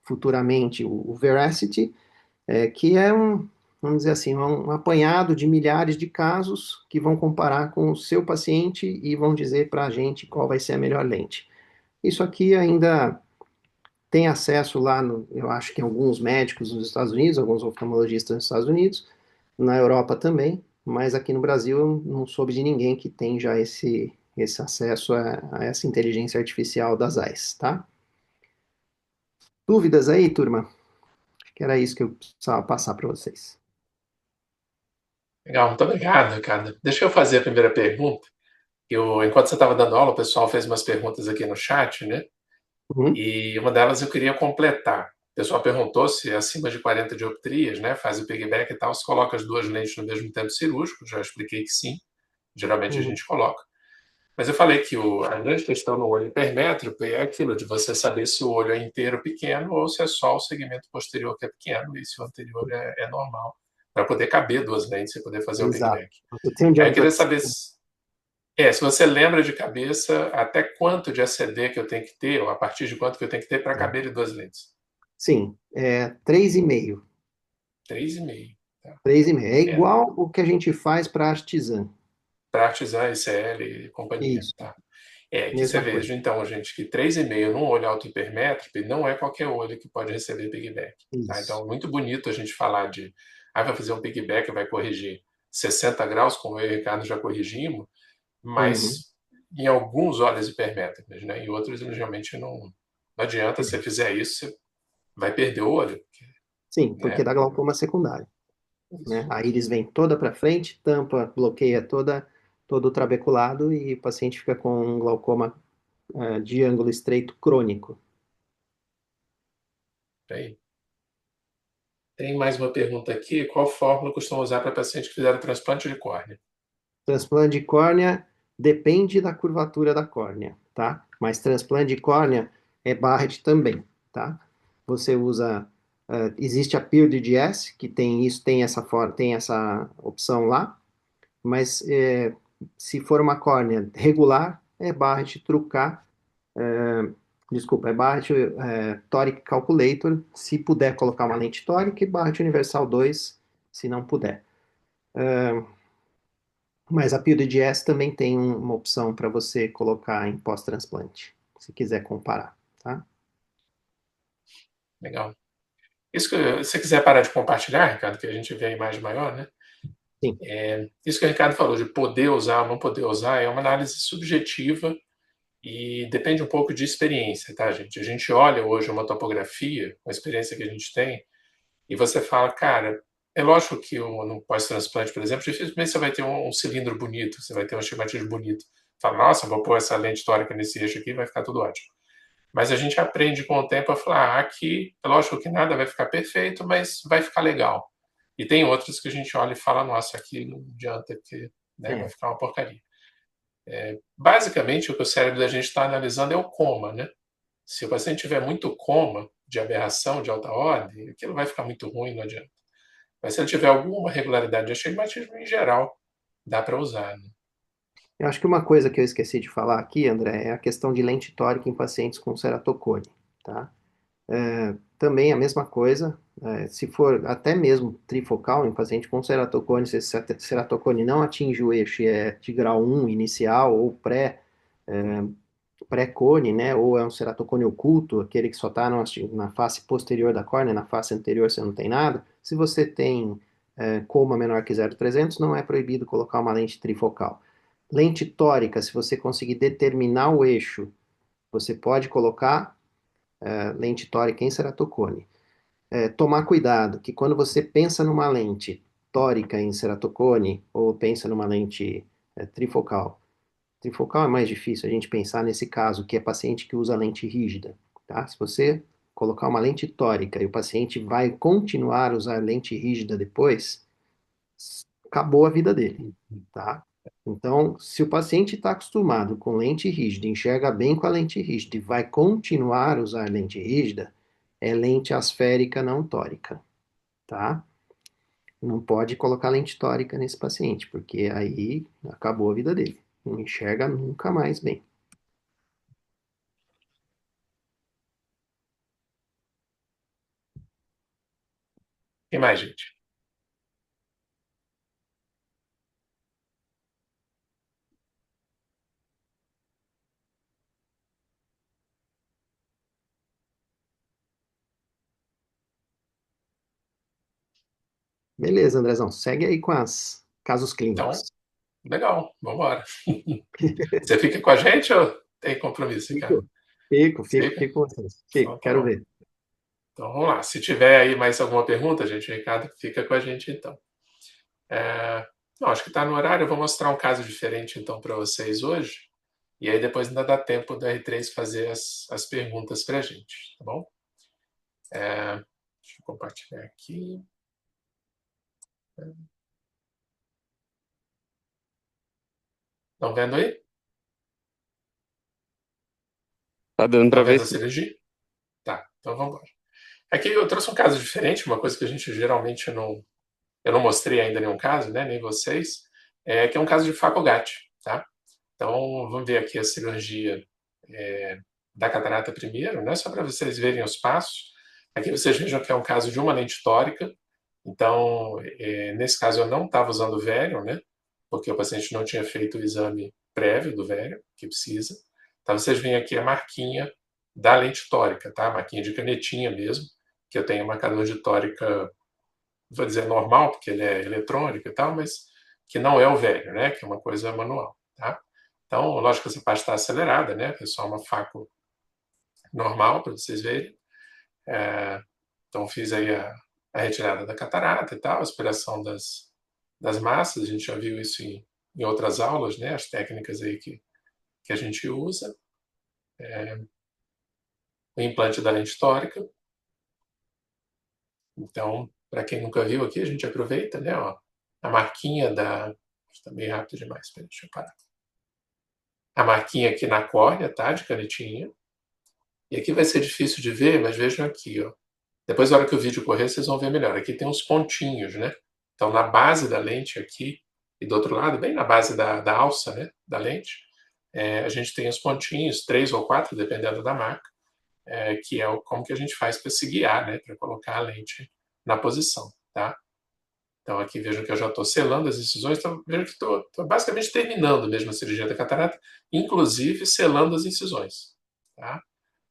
futuramente o Veracity, que é vamos dizer assim, um apanhado de milhares de casos que vão comparar com o seu paciente e vão dizer para a gente qual vai ser a melhor lente. Isso aqui ainda tem acesso lá, eu acho que em alguns médicos nos Estados Unidos, alguns oftalmologistas nos Estados Unidos, na Europa também, mas aqui no Brasil eu não soube de ninguém que tem já esse acesso a essa inteligência artificial das AIS, tá? Dúvidas aí, turma? Acho que era isso que eu precisava passar para vocês. Legal, muito obrigado, Ricardo. Deixa eu fazer a primeira pergunta. Enquanto você estava dando aula, o pessoal fez umas perguntas aqui no chat, né? Uhum, E uma delas eu queria completar. O pessoal perguntou se acima de 40 dioptrias, né, faz o piggyback e tal, se coloca as duas lentes no mesmo tempo cirúrgico. Já expliquei que sim, geralmente a uhum, gente coloca. Mas eu falei que a grande questão no olho hipermétrope é aquilo de você saber se o olho é inteiro pequeno ou se é só o segmento posterior que é pequeno e se o anterior é normal, para poder caber duas lentes e poder fazer o exato. piggyback. Você tem um Aí eu diâmetro queria axial. saber se você lembra de cabeça até quanto de ACD que eu tenho que ter, ou a partir de quanto que eu tenho que ter para caber em duas lentes. Sim, é 3,5. 3,5. Tá? 3,5. É É, igual o que a gente faz para artesã. para artesã, ICL e companhia. Isso, Tá? É, que você mesma coisa. veja, então, gente, que 3,5 num olho alto hipermétrope não é qualquer olho que pode receber piggyback. Tá? Isso. Então, muito bonito a gente falar de, vai fazer um piggyback, vai corrigir 60 graus, como eu e o Ricardo já corrigimos, Uhum. mas em alguns olhos hipermétropes, né? Em outros, realmente não adianta. Se você fizer isso, você vai perder o olho. Sim, porque Né? dá glaucoma secundário, né? A íris vem toda para frente, tampa, bloqueia todo o trabeculado e o paciente fica com um glaucoma de ângulo estreito crônico. Aí. Tem mais uma pergunta aqui. Qual fórmula costuma usar para pacientes que fizeram transplante de córnea? Transplante de córnea depende da curvatura da córnea, tá? Mas transplante de córnea é Barrett também, tá? Você usa, existe a PIRDS, que tem isso, tem essa opção lá, mas se for uma córnea regular, é Barrett Trucar, desculpa, é Barrett Toric Calculator, se puder colocar uma lente tórica, e Barrett Universal 2, se não puder. Mas a PIODDS também tem uma opção para você colocar em pós-transplante, se quiser comparar, tá? Legal. Isso que, se você quiser parar de compartilhar, Ricardo, que a gente vê a imagem maior, né? Sim. Isso que o Ricardo falou de poder usar ou não poder usar é uma análise subjetiva e depende um pouco de experiência, tá, gente? A gente olha hoje uma topografia, com a experiência que a gente tem, e você fala, cara, é lógico que no pós-transplante, por exemplo, dificilmente você vai ter um cilindro bonito, você vai ter um estigmatismo bonito. Fala, nossa, vou pôr essa lente tórica nesse eixo aqui, vai ficar tudo ótimo. Mas a gente aprende com o tempo a falar, aqui, é lógico que nada vai ficar perfeito, mas vai ficar legal. E tem outros que a gente olha e fala, nossa, aqui não adianta, que né, vai É. ficar uma porcaria. Basicamente, o que o cérebro da gente está analisando é o coma, né? Se o paciente tiver muito coma de aberração de alta ordem, aquilo vai ficar muito ruim, não adianta. Mas se ele tiver alguma regularidade de astigmatismo, em geral, dá para usar. Né? Eu acho que uma coisa que eu esqueci de falar aqui, André, é a questão de lente tórica em pacientes com ceratocone, tá? Também a mesma coisa, se for até mesmo trifocal em paciente com ceratocone, se esse ceratocone não atinge o eixo e é de grau 1 inicial ou pré-cone, né, ou é um ceratocone oculto, aquele que só está na face posterior da córnea, na face anterior você não tem nada. Se você tem coma menor que 0,300, não é proibido colocar uma lente trifocal. Lente tórica, se você conseguir determinar o eixo, você pode colocar lente tórica em ceratocone. Tomar cuidado, que quando você pensa numa lente tórica em ceratocone, ou pensa numa lente trifocal, trifocal é mais difícil a gente pensar nesse caso, que é paciente que usa lente rígida, tá? Se você colocar uma lente tórica e o paciente vai continuar a usar lente rígida depois, acabou a vida dele, tá? Então, se o paciente está acostumado com lente rígida, enxerga bem com a lente rígida e vai continuar a usar lente rígida, é lente asférica não tórica, tá? Não pode colocar lente tórica nesse paciente, porque aí acabou a vida dele. Não enxerga nunca mais bem. E mais, gente? Beleza, Andrezão, segue aí com os casos Então, clínicos. legal, vamos embora. Você fica com a gente ou tem compromisso, cara? Fico, fico, Fica? fico com vocês. Então, Fico, tá quero bom. ver. Então, vamos lá. Se tiver aí mais alguma pergunta, gente, o Ricardo fica com a gente então. É, Não, acho que está no horário. Eu vou mostrar um caso diferente então para vocês hoje. E aí depois ainda dá tempo do R3 fazer as perguntas para a gente, tá bom? Deixa eu compartilhar aqui. Estão vendo aí? Tá dando pra Estão ver vendo a sim. cirurgia? Tá, então vamos embora. Aqui eu trouxe um caso diferente, uma coisa que a gente geralmente não... Eu não mostrei ainda nenhum caso, né, nem vocês, que é um caso de Facogate, tá? Então, vamos ver aqui a cirurgia da catarata primeiro, né, só para vocês verem os passos. Aqui vocês vejam que é um caso de uma lente tórica. Então, nesse caso eu não estava usando o Varian, né, porque o paciente não tinha feito o exame prévio do Varian, que precisa. Então, vocês veem aqui a marquinha da lente tórica, tá? A marquinha de canetinha mesmo, que eu tenho marcador de tórica, vou dizer normal, porque ele é eletrônico e tal, mas que não é o velho, né? Que é uma coisa manual, tá? Então, lógico que essa parte está acelerada, né? É só uma faco normal, para vocês verem. Então, fiz aí a retirada da catarata e tal, a aspiração das massas. A gente já viu isso em outras aulas, né? As técnicas aí que a gente usa. O implante da lente tórica. Então, para quem nunca viu aqui, a gente aproveita, né? Ó, a marquinha da... Está meio rápido demais, deixa eu parar. A marquinha aqui na córnea, tá? De canetinha. E aqui vai ser difícil de ver, mas vejam aqui, ó. Depois, na hora que o vídeo correr, vocês vão ver melhor. Aqui tem uns pontinhos, né? Então, na base da lente aqui, e do outro lado, bem na base da alça, né? Da lente, a gente tem os pontinhos, 3 ou 4, dependendo da marca, que é como que a gente faz para se guiar, né? Para colocar a lente na posição, tá? Então, aqui vejam que eu já estou selando as incisões, então vejam que estou basicamente terminando mesmo a cirurgia da catarata, inclusive selando as incisões, tá?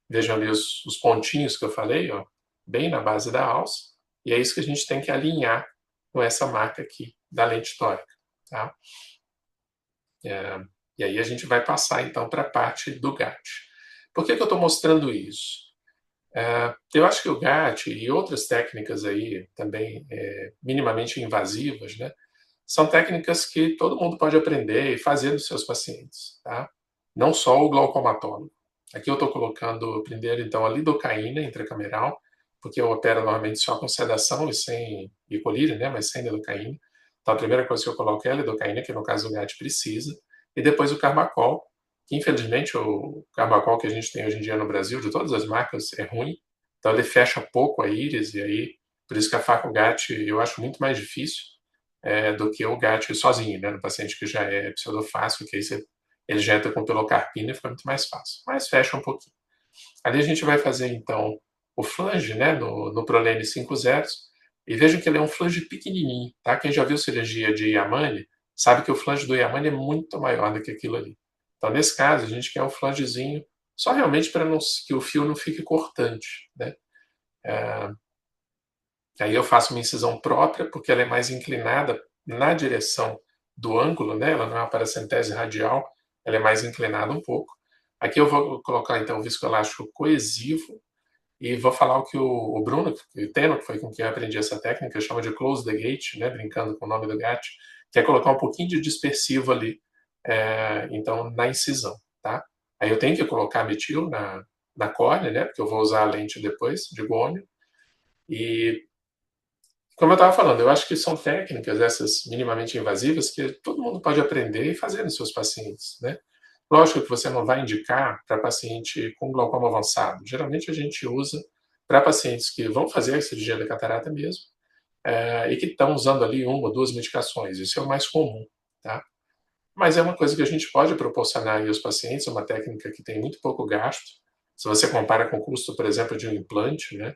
Vejam ali os pontinhos que eu falei, ó, bem na base da alça, e é isso que a gente tem que alinhar com essa marca aqui da lente tórica, tá? E aí a gente vai passar então para a parte do GAT. Por que eu estou mostrando isso? Eu acho que o GAT e outras técnicas aí também minimamente invasivas, né, são técnicas que todo mundo pode aprender e fazer nos seus pacientes, tá? Não só o glaucomatólogo. Aqui eu estou colocando primeiro então a lidocaína intracameral, porque eu opero normalmente só com sedação e sem e colírio, né, mas sem lidocaína. Então a primeira coisa que eu coloco é a lidocaína, que no caso o GAT precisa, e depois o carbacol, que infelizmente o carbacol que a gente tem hoje em dia no Brasil, de todas as marcas, é ruim. Então ele fecha pouco a íris e aí por isso que a faco GAT eu acho muito mais difícil do que o GAT sozinho, né? No paciente que já é pseudofácil, que aí ele já entra com pilocarpina e fica muito mais fácil. Mas fecha um pouquinho. Ali a gente vai fazer, então, o flange, né? No Prolene 5 zeros. E vejam que ele é um flange pequenininho, tá? Quem já viu cirurgia de Yamane sabe que o flange do Yamane é muito maior do que aquilo ali. Então, nesse caso, a gente quer um flangezinho só realmente para que o fio não fique cortante, né? Aí eu faço uma incisão própria, porque ela é mais inclinada na direção do ângulo, né? Ela não é uma paracentese radial, ela é mais inclinada um pouco. Aqui eu vou colocar então o viscoelástico coesivo e vou falar o que o Bruno, o Teno, que foi com quem eu aprendi essa técnica, chama de close the gate, né? Brincando com o nome do GAT, que é colocar um pouquinho de dispersivo ali, então na incisão, tá? Aí eu tenho que colocar metil na córnea, né? Porque eu vou usar a lente depois de gônio. E como eu estava falando, eu acho que são técnicas, essas minimamente invasivas, que todo mundo pode aprender e fazer nos seus pacientes, né? Lógico que você não vai indicar para paciente com glaucoma avançado. Geralmente a gente usa para pacientes que vão fazer a cirurgia da catarata mesmo e que estão usando ali uma ou duas medicações. Isso é o mais comum, tá? Mas é uma coisa que a gente pode proporcionar aos pacientes, é uma técnica que tem muito pouco gasto. Se você compara com o custo, por exemplo, de um implante, né?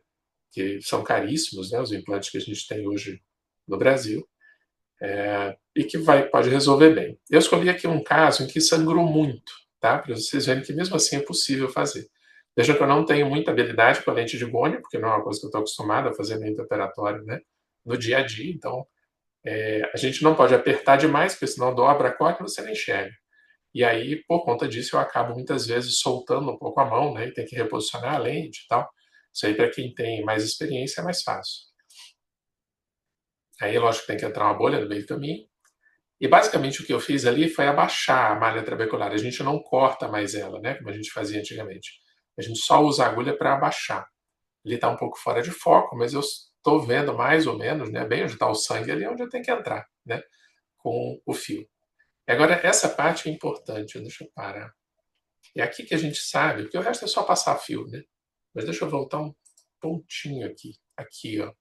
Que são caríssimos, né, os implantes que a gente tem hoje no Brasil, e que pode resolver bem. Eu escolhi aqui um caso em que sangrou muito, tá? Para vocês verem que mesmo assim é possível fazer. Veja que eu não tenho muita habilidade com a lente de gônio, porque não é uma coisa que eu estou acostumado a fazer no intraoperatório, né? No dia a dia, então a gente não pode apertar demais, porque senão dobra a córnea e você não enxerga. E aí, por conta disso, eu acabo muitas vezes soltando um pouco a mão, né? E tem que reposicionar a lente e tal. Isso aí, para quem tem mais experiência, é mais fácil. Aí, lógico, tem que entrar uma bolha no meio do caminho. E basicamente o que eu fiz ali foi abaixar a malha trabecular. A gente não corta mais ela, né, como a gente fazia antigamente. A gente só usa a agulha para abaixar. Ele está um pouco fora de foco, mas eu estou vendo mais ou menos, né, bem onde está o sangue ali, onde eu tenho que entrar, né, com o fio. E agora, essa parte é importante, deixa eu parar. É aqui que a gente sabe, porque o resto é só passar fio, né? Mas deixa eu voltar um pontinho aqui. Aqui, ó.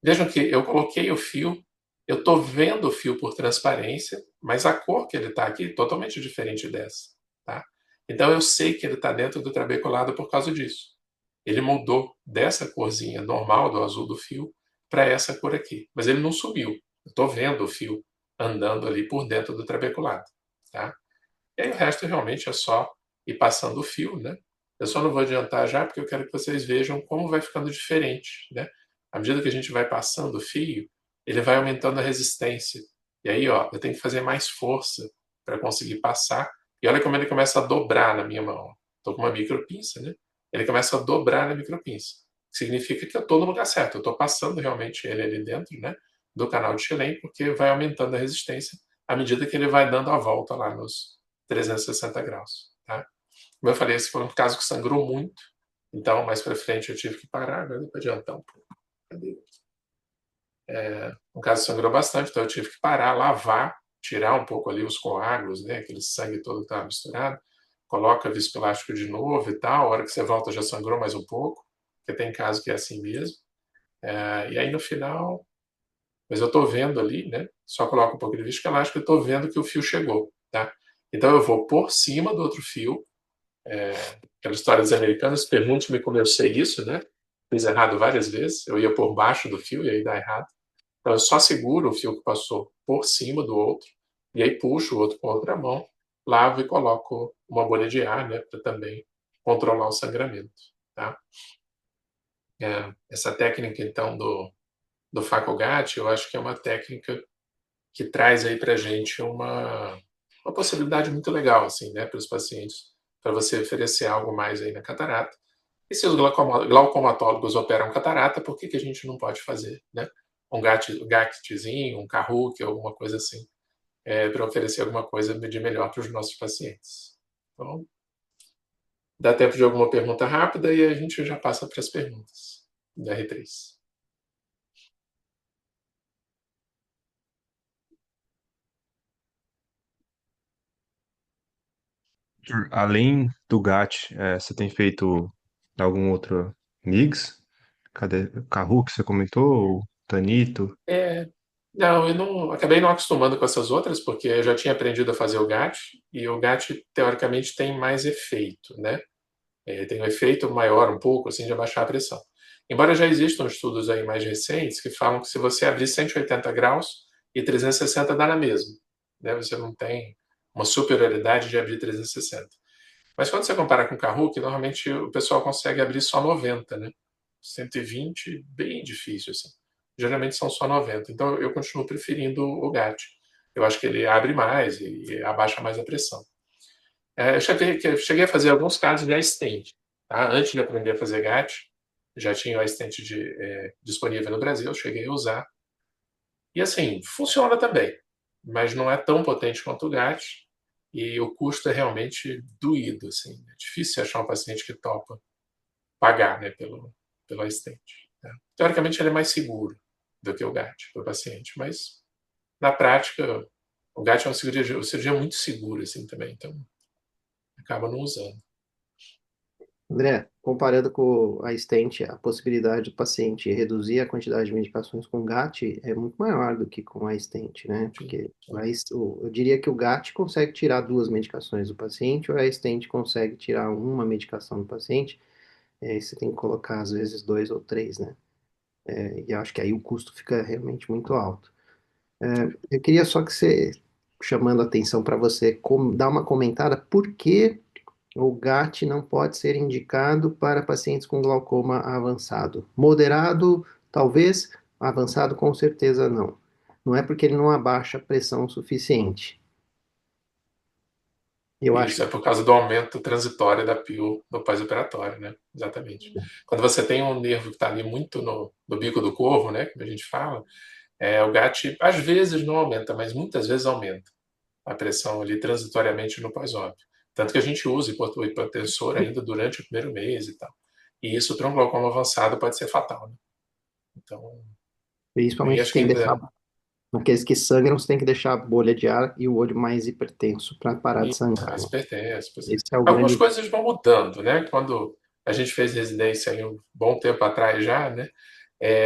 Vejam que eu coloquei o fio, eu estou vendo o fio por transparência, mas a cor que ele está aqui é totalmente diferente dessa. Tá? Então eu sei que ele está dentro do trabeculado por causa disso. Ele mudou dessa corzinha normal do azul do fio para essa cor aqui. Mas ele não subiu. Eu estou vendo o fio andando ali por dentro do trabeculado. Tá? E aí o resto realmente é só ir passando o fio, né? Eu só não vou adiantar já porque eu quero que vocês vejam como vai ficando diferente, né? À medida que a gente vai passando o fio, ele vai aumentando a resistência. E aí, ó, eu tenho que fazer mais força para conseguir passar. E olha como ele começa a dobrar na minha mão. Estou com uma micropinça, né? Ele começa a dobrar na micropinça. Significa que eu estou no lugar certo. Eu estou passando realmente ele ali dentro, né? Do canal de Chelem, porque vai aumentando a resistência à medida que ele vai dando a volta lá nos 360 graus. Tá? Como eu falei, esse foi um caso que sangrou muito, então mais para frente eu tive que parar, agora deu para adiantar um pouco. Cadê? No caso sangrou bastante, então eu tive que parar, lavar, tirar um pouco ali os coágulos, né, aquele sangue todo que estava misturado, coloca viscoelástico de novo e tal, a hora que você volta já sangrou mais um pouco, porque tem caso que é assim mesmo. E aí no final, mas eu estou vendo ali, né, só coloco um pouco de viscoelástico e estou vendo que o fio chegou. Tá? Então eu vou por cima do outro fio, aquela história dos americanos, pergunte-me como eu sei isso, né? Fiz errado várias vezes, eu ia por baixo do fio e aí dá errado. Então eu só seguro o fio que passou por cima do outro, e aí puxo o outro com a outra mão, lavo e coloco uma bolha de ar, né, para também controlar o sangramento. Tá? Essa técnica, então, do Facogate, eu acho que é uma técnica que traz aí para a gente uma possibilidade muito legal, assim, né, para os pacientes, para você oferecer algo mais aí na catarata. E se os glaucomatólogos operam catarata, por que a gente não pode fazer, né? Um GACTzinho, um Kahoot, alguma coisa assim, para oferecer alguma coisa de melhor para os nossos pacientes. Então, dá tempo de alguma pergunta rápida e a gente já passa para as perguntas da R3. Além do GAT, você tem feito algum outro MIGS? Cadê? Kahoot que você comentou? Ou Tanito? Não, eu não acabei não acostumando com essas outras, porque eu já tinha aprendido a fazer o GAT, e o GAT, teoricamente, tem mais efeito, né? Tem um efeito maior um pouco, assim, de abaixar a pressão. Embora já existam estudos aí mais recentes que falam que se você abrir 180 graus e 360 dá na mesma, né? Você não tem uma superioridade de abrir 360. Mas quando você compara com o Kahoot, normalmente o pessoal consegue abrir só 90, né? 120, bem difícil, assim. Geralmente são só 90. Então eu continuo preferindo o GAT. Eu acho que ele abre mais e abaixa mais a pressão. Eu cheguei a fazer alguns casos de stent. Tá? Antes de aprender a fazer GAT, já tinha o stent disponível no Brasil, eu cheguei a usar. E assim, funciona também, mas não é tão potente quanto o GAT. E o custo é realmente doído. Assim. É difícil achar um paciente que topa pagar, né, pelo assistente. Tá? Teoricamente, ele é mais seguro do que o GAT para o paciente, mas na prática, o GAT é uma cirurgia muito segura assim, também, então acaba não usando. André, comparando com a stent, a possibilidade do paciente reduzir a quantidade de medicações com GAT é muito maior do que com a stent, né? Sim, Porque sim. eu diria que o GAT consegue tirar duas medicações do paciente, ou a stent consegue tirar uma medicação do paciente, e aí você tem que colocar, às vezes, dois ou três, né? E eu acho que aí o custo fica realmente muito alto. Eu queria só que você, chamando a atenção para você, dar uma comentada por que o GAT não pode ser indicado para pacientes com glaucoma avançado. Moderado, talvez, avançado, com certeza não. Não é porque ele não abaixa a pressão suficiente. Eu acho Isso é por causa do aumento transitório da PIL no pós-operatório, né? Exatamente. Quando você tem um nervo que está ali muito no bico do corvo, né? Como a gente fala, o GAT às vezes não aumenta, mas muitas vezes aumenta a pressão ali transitoriamente no pós-ópio. Tanto que a gente usa o hipotensor ainda durante o primeiro mês e tal. E isso para um glaucoma avançado pode ser fatal, né? Então, aí Principalmente acho que tem que deixar, ainda aqueles que sangram, você tem que deixar a bolha de ar e o olho mais hipertenso para parar de sangrar, mais né? hipertenso. Pois é. Esse é o Algumas grande. coisas vão mudando, né? Quando a gente fez residência aí um bom tempo atrás já, né?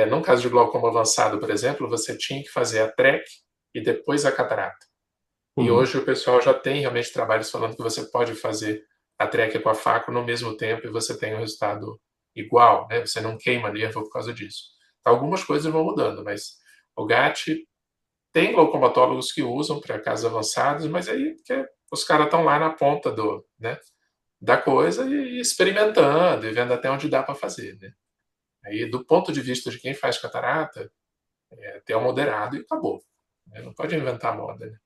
No caso de glaucoma avançado, por exemplo, você tinha que fazer a TREC e depois a catarata. E Uhum. hoje o pessoal já tem realmente trabalhos falando que você pode fazer a TREC com a faco no mesmo tempo e você tem um resultado igual, né? Você não queima nervo por causa disso. Algumas coisas vão mudando, mas o GAT tem glaucomatólogos que usam para casos avançados, mas aí os caras estão lá na ponta né, da coisa e experimentando e vendo até onde dá para fazer, né? Aí, do ponto de vista de quem faz catarata, ter o moderado e acabou, né? Não pode inventar moda, né?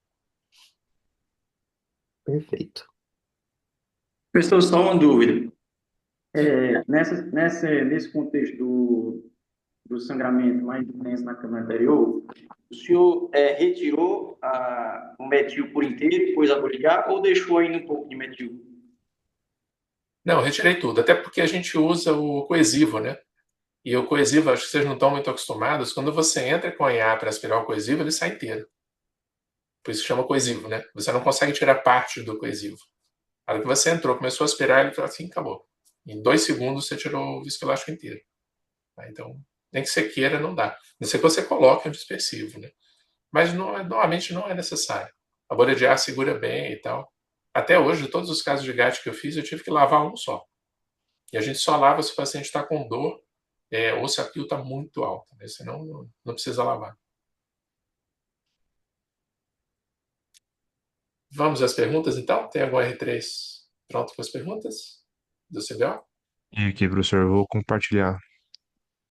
Perfeito. Professor, só uma dúvida. Nesse contexto do sangramento mais intenso na câmara anterior, o senhor retirou o metil por inteiro e pôs a boligar ou deixou ainda um pouco de metil? Não, retirei tudo, até porque a gente usa o coesivo, né? E o coesivo, acho que vocês não estão muito acostumados, quando você entra com a IA para aspirar o coesivo, ele sai inteiro. Por isso chama coesivo, né? Você não consegue tirar parte do coesivo. A hora que você entrou, começou a aspirar, ele falou assim, acabou. Em 2 segundos você tirou o viscoelástico inteiro. Então, nem que você queira, não dá. A não ser que você coloque um dispersivo, né? Mas normalmente não é necessário. A bolha de ar segura bem e tal. Até hoje, todos os casos de GAT que eu fiz, eu tive que lavar um só. E a gente só lava se o paciente está com dor ou se a pio está muito alta, né? Senão não precisa lavar. Vamos às perguntas, então? Tem algum R3 pronto com as perguntas do CBO? E aqui, professor, eu vou compartilhar